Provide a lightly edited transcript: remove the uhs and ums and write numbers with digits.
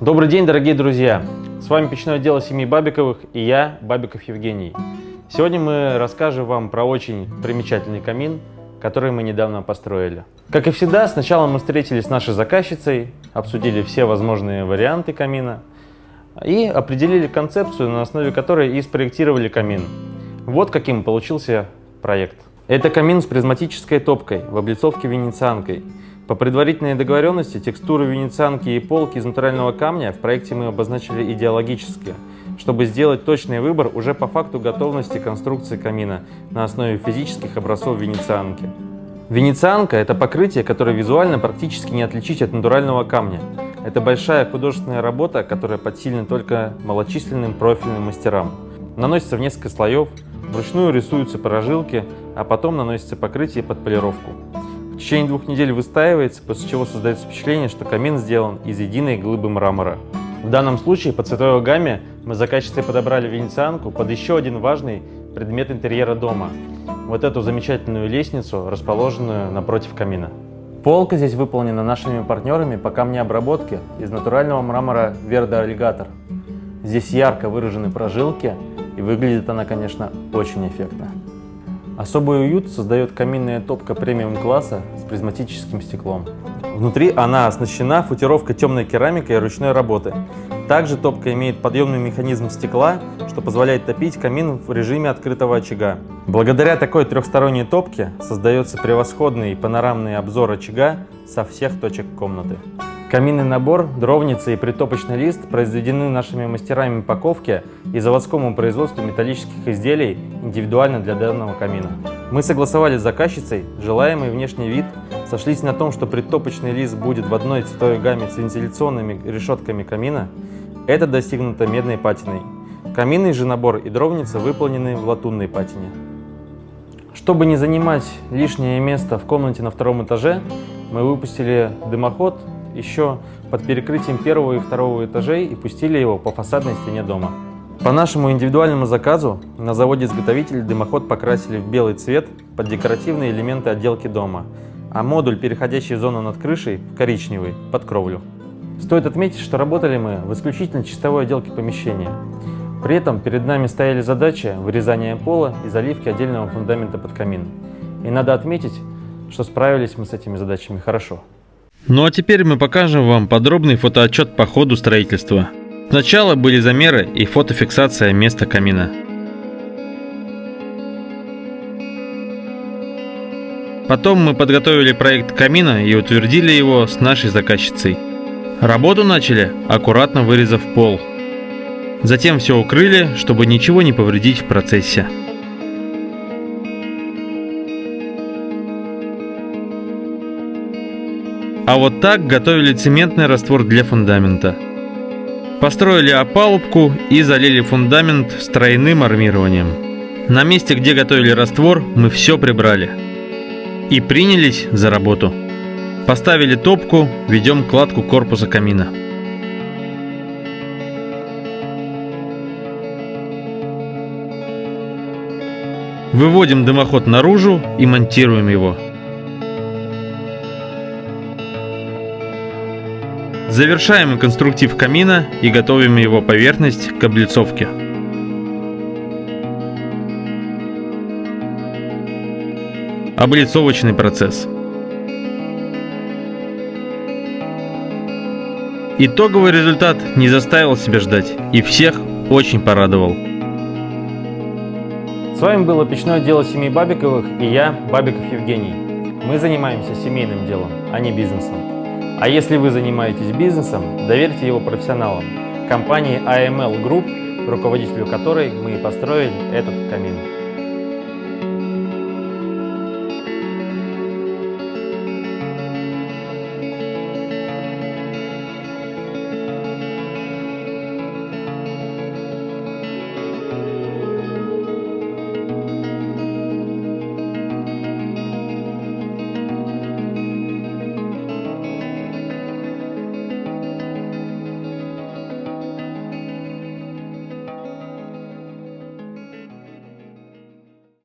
Добрый день, дорогие друзья! С вами печное дело семьи Бабиковых и я, Бабиков Евгений. Сегодня мы расскажем вам про очень примечательный камин, который мы недавно построили. Как и всегда, сначала мы встретились с нашей заказчицей, обсудили все возможные варианты камина и определили концепцию, на основе которой и спроектировали камин. Вот каким получился проект. Это камин с призматической топкой в облицовке венецианкой. По предварительной договоренности текстуру венецианки и полки из натурального камня в проекте мы обозначили идеологически, чтобы сделать точный выбор уже по факту готовности конструкции камина на основе физических образцов венецианки. Венецианка – это покрытие, которое визуально практически не отличить от натурального камня. Это большая художественная работа, которая подсильна только малочисленным профильным мастерам. Наносится в несколько слоев, вручную рисуются прожилки, а потом наносится покрытие под полировку. В течение 2 недель выстаивается, после чего создается впечатление, что камин сделан из единой глыбы мрамора. В данном случае по цветовой гамме мы с заказчицей подобрали венецианку под еще один важный предмет интерьера дома – вот эту замечательную лестницу, расположенную напротив камина. Полка здесь выполнена нашими партнерами по камнеобработке из натурального мрамора Верде Аллигатор. Здесь ярко выражены прожилки, и выглядит она, конечно, очень эффектно. Особый уют создает каминная топка премиум-класса с призматическим стеклом. Внутри она оснащена футировкой темной керамикой ручной работы. Также топка имеет подъемный механизм стекла, что позволяет топить камин в режиме открытого очага. Благодаря такой трехсторонней топке создается превосходный панорамный обзор очага со всех точек комнаты. Каминный набор, дровница и притопочный лист произведены нашими мастерами по ковке и заводскому производству металлических изделий индивидуально для данного камина. Мы согласовали с заказчицей желаемый внешний вид, сошлись на том, что притопочный лист будет в одной цветовой гамме с вентиляционными решетками камина. Это достигнуто медной патиной. Каминный же набор и дровница выполнены в латунной патине. Чтобы не занимать лишнее место в комнате на 2-м этаже, мы выпустили дымоход еще под перекрытием 1-го и 2-го этажей и пустили его по фасадной стене дома. По нашему индивидуальному заказу на заводе-изготовитель дымоход покрасили в белый цвет под декоративные элементы отделки дома, а модуль, переходящий зону над крышей, в коричневый, под кровлю. Стоит отметить, что работали мы в исключительно чистовой отделке помещения. При этом перед нами стояли задачи вырезания пола и заливки отдельного фундамента под камин. И надо отметить, что справились мы с этими задачами хорошо. Ну а теперь мы покажем вам подробный фотоотчет по ходу строительства. Сначала были замеры и фотофиксация места камина. Потом мы подготовили проект камина и утвердили его с нашей заказчицей. Работу начали, аккуратно вырезав пол. Затем все укрыли, чтобы ничего не повредить в процессе. А вот так готовили цементный раствор для фундамента. Построили опалубку и залили фундамент с тройным армированием. На месте, где готовили раствор, мы все прибрали. И принялись за работу. Поставили топку, ведем кладку корпуса камина. Выводим дымоход наружу и монтируем его. Завершаем конструктив камина и готовим его поверхность к облицовке. Облицовочный процесс. Итоговый результат не заставил себя ждать и всех очень порадовал. С вами было печное дело семьи Бабиковых и я, Бабиков Евгений. Мы занимаемся семейным делом, а не бизнесом. А если вы занимаетесь бизнесом, доверьте его профессионалам, компании AML Group, руководителю которой мы и построили этот камин.